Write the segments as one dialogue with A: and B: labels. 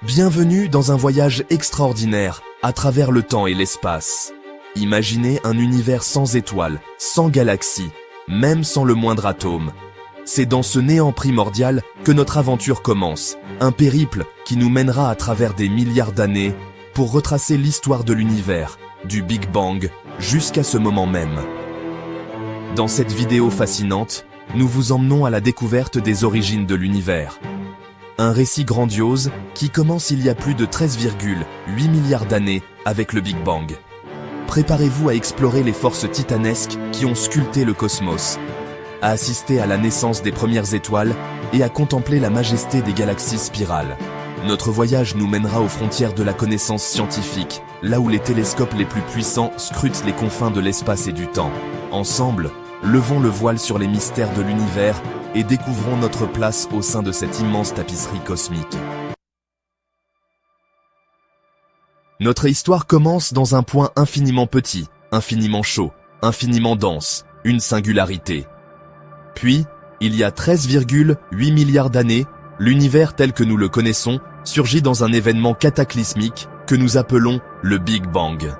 A: Bienvenue dans un voyage extraordinaire à travers le temps et l'espace. Imaginez un univers sans étoiles, sans galaxies, même sans le moindre atome. C'est dans ce néant primordial que notre aventure commence, un périple qui nous mènera à travers des milliards d'années pour retracer l'histoire de l'univers, du Big Bang jusqu'à ce moment même. Dans cette vidéo fascinante, nous vous emmenons à la découverte des origines de l'univers. Un récit grandiose qui commence il y a plus de 13,8 milliards d'années avec le Big Bang. Préparez-vous à explorer les forces titanesques qui ont sculpté le cosmos, à assister à la naissance des premières étoiles et à contempler la majesté des galaxies spirales. Notre voyage nous mènera aux frontières de la connaissance scientifique, là où les télescopes les plus puissants scrutent les confins de l'espace et du temps. Ensemble, levons le voile sur les mystères de l'univers et découvrons notre place au sein de cette immense tapisserie cosmique. Notre histoire commence dans un point infiniment petit, infiniment chaud, infiniment dense, une singularité. Puis, il y a 13,8 milliards d'années, l'univers tel que nous le connaissons surgit dans un événement cataclysmique que nous appelons le Big Bang.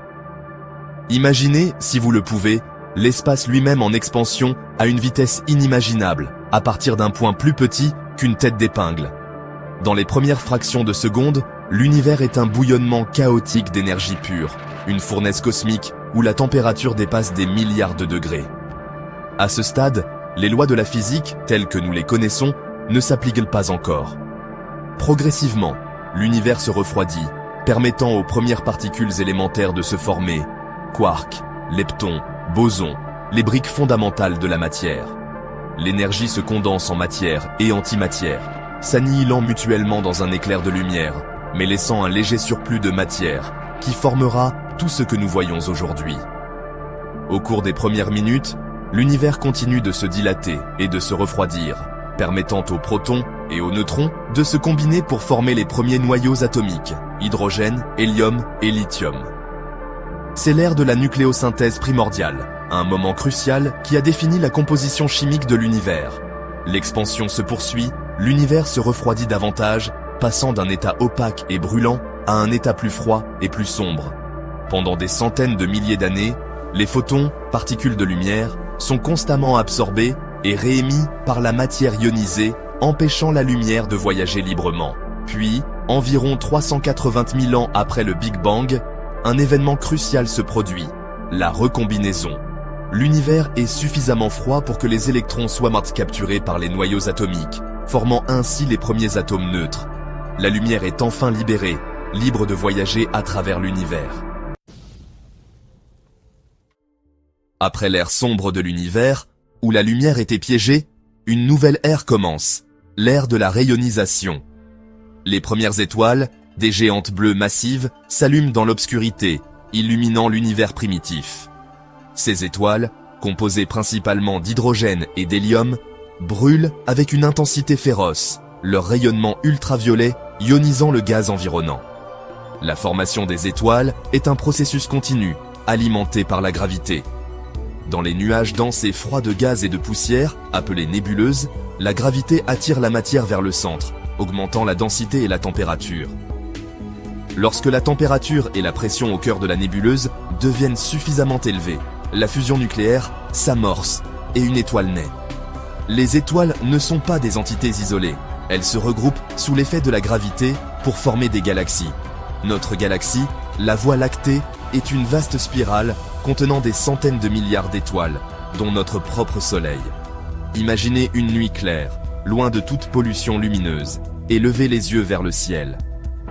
A: Imaginez, si vous le pouvez, l'espace lui-même en expansion à une vitesse inimaginable, à partir d'un point plus petit qu'une tête d'épingle. Dans les premières fractions de seconde, l'univers est un bouillonnement chaotique d'énergie pure, une fournaise cosmique où la température dépasse des milliards de degrés. À ce stade, les lois de la physique, telles que nous les connaissons, ne s'appliquent pas encore. Progressivement, l'univers se refroidit, permettant aux premières particules élémentaires de se former, quarks, leptons, bosons, les briques fondamentales de la matière. L'énergie se condense en matière et antimatière, s'annihilant mutuellement dans un éclair de lumière, mais laissant un léger surplus de matière qui formera tout ce que nous voyons aujourd'hui. Au cours des premières minutes, l'univers continue de se dilater et de se refroidir, permettant aux protons et aux neutrons de se combiner pour former les premiers noyaux atomiques, hydrogène, hélium et lithium. C'est l'ère de la nucléosynthèse primordiale, un moment crucial qui a défini la composition chimique de l'univers. L'expansion se poursuit, l'univers se refroidit davantage, passant d'un état opaque et brûlant à un état plus froid et plus sombre. Pendant des centaines de milliers d'années, les photons, particules de lumière, sont constamment absorbés et réémis par la matière ionisée, empêchant la lumière de voyager librement. Puis, environ 380 000 ans après le Big Bang, un événement crucial se produit, la recombinaison. L'univers est suffisamment froid pour que les électrons soient capturés par les noyaux atomiques, formant ainsi les premiers atomes neutres. La lumière est enfin libérée, libre de voyager à travers l'univers. Après l'ère sombre de l'univers, où la lumière était piégée, une nouvelle ère commence, l'ère de la rayonisation. Les premières étoiles, des géantes bleues massives, s'allument dans l'obscurité, illuminant l'univers primitif. Ces étoiles, composées principalement d'hydrogène et d'hélium, brûlent avec une intensité féroce, leur rayonnement ultraviolet ionisant le gaz environnant. La formation des étoiles est un processus continu, alimenté par la gravité. Dans les nuages denses et froids de gaz et de poussière, appelés nébuleuses, la gravité attire la matière vers le centre, augmentant la densité et la température. Lorsque la température et la pression au cœur de la nébuleuse deviennent suffisamment élevées, la fusion nucléaire s'amorce et une étoile naît. Les étoiles ne sont pas des entités isolées, elles se regroupent sous l'effet de la gravité pour former des galaxies. Notre galaxie, la Voie lactée, est une vaste spirale contenant des centaines de milliards d'étoiles, dont notre propre Soleil. Imaginez une nuit claire, loin de toute pollution lumineuse, et levez les yeux vers le ciel.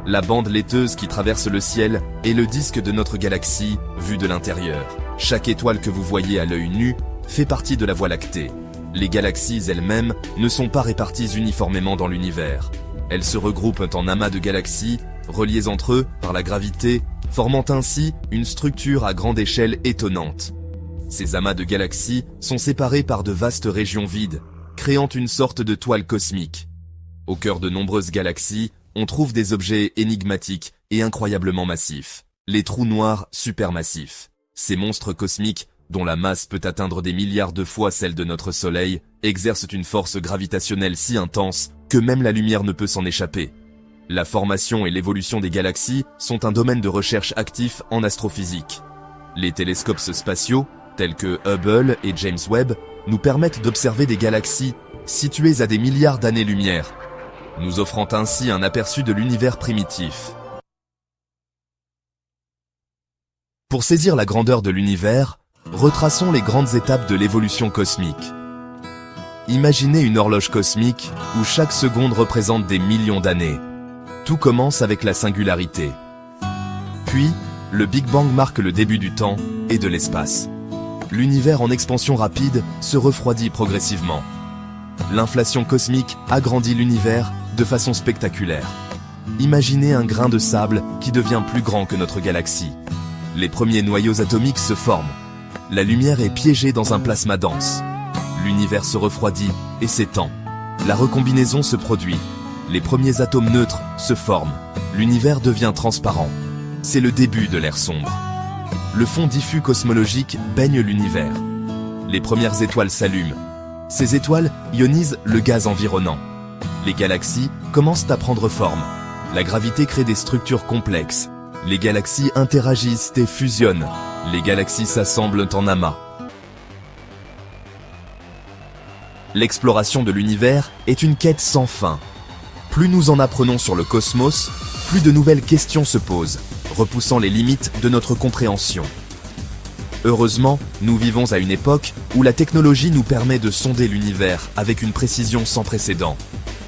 A: La bande laiteuse qui traverse le ciel est le disque de notre galaxie, vu de l'intérieur. Chaque étoile que vous voyez à l'œil nu fait partie de la Voie lactée. Les galaxies elles-mêmes ne sont pas réparties uniformément dans l'univers. Elles se regroupent en amas de galaxies, reliées entre eux par la gravité, formant ainsi une structure à grande échelle étonnante. Ces amas de galaxies sont séparés par de vastes régions vides, créant une sorte de toile cosmique. Au cœur de nombreuses galaxies, on trouve des objets énigmatiques et incroyablement massifs, les trous noirs supermassifs. Ces monstres cosmiques, dont la masse peut atteindre des milliards de fois celle de notre Soleil, exercent une force gravitationnelle si intense que même la lumière ne peut s'en échapper. La formation et l'évolution des galaxies sont un domaine de recherche actif en astrophysique. Les télescopes spatiaux, tels que Hubble et James Webb, nous permettent d'observer des galaxies situées à des milliards d'années-lumière, nous offrant ainsi un aperçu de l'univers primitif. Pour saisir la grandeur de l'univers, retraçons les grandes étapes de l'évolution cosmique. Imaginez une horloge cosmique où chaque seconde représente des millions d'années. Tout commence avec la singularité. Puis, le Big Bang marque le début du temps et de l'espace. L'univers en expansion rapide se refroidit progressivement. L'inflation cosmique agrandit l'univers de façon spectaculaire. Imaginez un grain de sable qui devient plus grand que notre galaxie. Les premiers noyaux atomiques se forment. La lumière est piégée dans un plasma dense. L'univers se refroidit et s'étend. La recombinaison se produit. Les premiers atomes neutres se forment. L'univers devient transparent. C'est le début de l'ère sombre. Le fond diffus cosmologique baigne l'univers. Les premières étoiles s'allument. Ces étoiles ionisent le gaz environnant. Les galaxies commencent à prendre forme. La gravité crée des structures complexes. Les galaxies interagissent et fusionnent. Les galaxies s'assemblent en amas. L'exploration de l'univers est une quête sans fin. Plus nous en apprenons sur le cosmos, plus de nouvelles questions se posent, repoussant les limites de notre compréhension. Heureusement, nous vivons à une époque où la technologie nous permet de sonder l'univers avec une précision sans précédent.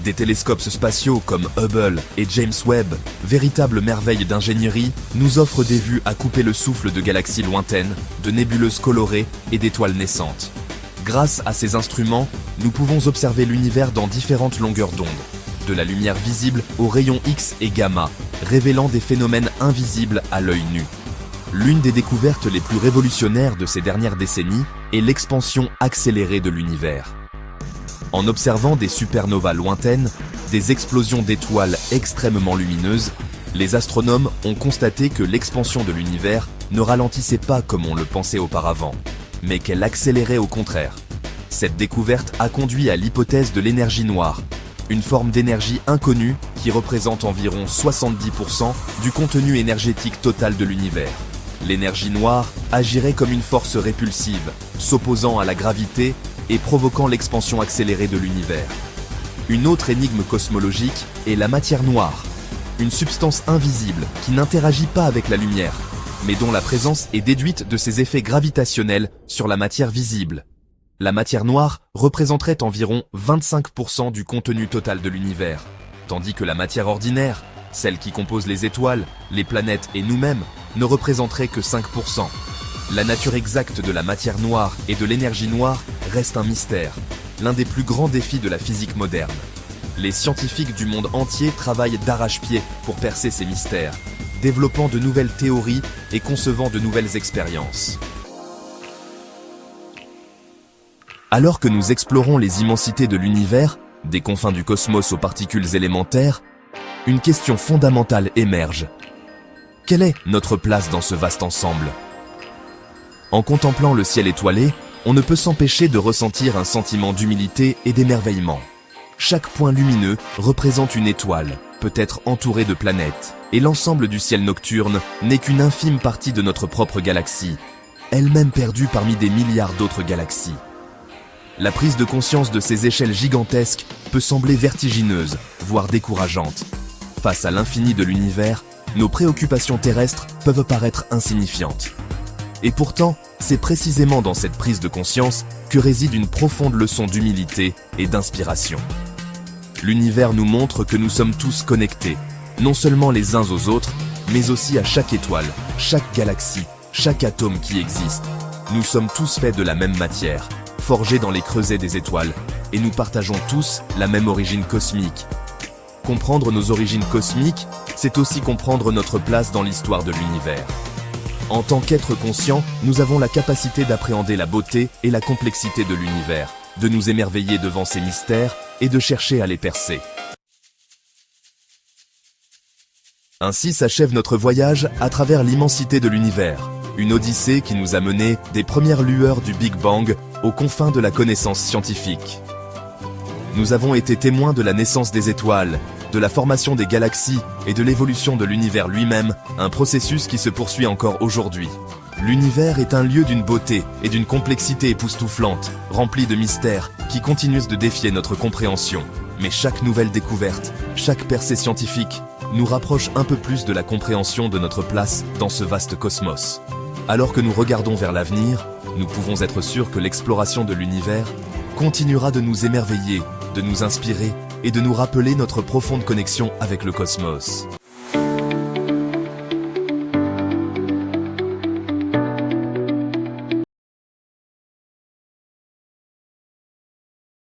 A: Des télescopes spatiaux comme Hubble et James Webb, véritables merveilles d'ingénierie, nous offrent des vues à couper le souffle de galaxies lointaines, de nébuleuses colorées et d'étoiles naissantes. Grâce à ces instruments, nous pouvons observer l'univers dans différentes longueurs d'onde, de la lumière visible aux rayons X et gamma, révélant des phénomènes invisibles à l'œil nu. L'une des découvertes les plus révolutionnaires de ces dernières décennies est l'expansion accélérée de l'univers. En observant des supernovas lointaines, des explosions d'étoiles extrêmement lumineuses, les astronomes ont constaté que l'expansion de l'univers ne ralentissait pas comme on le pensait auparavant, mais qu'elle accélérait au contraire. Cette découverte a conduit à l'hypothèse de l'énergie noire, une forme d'énergie inconnue qui représente environ 70% du contenu énergétique total de l'univers. L'énergie noire agirait comme une force répulsive, s'opposant à la gravité et provoquant l'expansion accélérée de l'univers. Une autre énigme cosmologique est la matière noire, une substance invisible qui n'interagit pas avec la lumière, mais dont la présence est déduite de ses effets gravitationnels sur la matière visible. La matière noire représenterait environ 25% du contenu total de l'univers, tandis que la matière ordinaire, celle qui compose les étoiles, les planètes et nous-mêmes, ne représenterait que 5%. La nature exacte de la matière noire et de l'énergie noire reste un mystère, l'un des plus grands défis de la physique moderne. Les scientifiques du monde entier travaillent d'arrache-pied pour percer ces mystères, développant de nouvelles théories et concevant de nouvelles expériences. Alors que nous explorons les immensités de l'univers, des confins du cosmos aux particules élémentaires, une question fondamentale émerge. Quelle est notre place dans ce vaste ensemble ? En contemplant le ciel étoilé, on ne peut s'empêcher de ressentir un sentiment d'humilité et d'émerveillement. Chaque point lumineux représente une étoile, peut-être entourée de planètes, et l'ensemble du ciel nocturne n'est qu'une infime partie de notre propre galaxie, elle-même perdue parmi des milliards d'autres galaxies. La prise de conscience de ces échelles gigantesques peut sembler vertigineuse, voire décourageante. Face à l'infini de l'univers, nos préoccupations terrestres peuvent paraître insignifiantes. Et pourtant, c'est précisément dans cette prise de conscience que réside une profonde leçon d'humilité et d'inspiration. L'univers nous montre que nous sommes tous connectés, non seulement les uns aux autres, mais aussi à chaque étoile, chaque galaxie, chaque atome qui existe. Nous sommes tous faits de la même matière, forgés dans les creusets des étoiles, et nous partageons tous la même origine cosmique. Comprendre nos origines cosmiques, c'est aussi comprendre notre place dans l'histoire de l'univers. En tant qu'êtres conscients, nous avons la capacité d'appréhender la beauté et la complexité de l'univers, de nous émerveiller devant ces mystères et de chercher à les percer. Ainsi s'achève notre voyage à travers l'immensité de l'univers, une odyssée qui nous a menés des premières lueurs du Big Bang aux confins de la connaissance scientifique. Nous avons été témoins de la naissance des étoiles, de la formation des galaxies et de l'évolution de l'univers lui-même, un processus qui se poursuit encore aujourd'hui. L'univers est un lieu d'une beauté et d'une complexité époustouflante, rempli de mystères qui continuent de défier notre compréhension. Mais chaque nouvelle découverte, chaque percée scientifique, nous rapproche un peu plus de la compréhension de notre place dans ce vaste cosmos. Alors que nous regardons vers l'avenir, nous pouvons être sûrs que l'exploration de l'univers continuera de nous émerveiller, de nous inspirer et de nous rappeler notre profonde connexion avec le cosmos.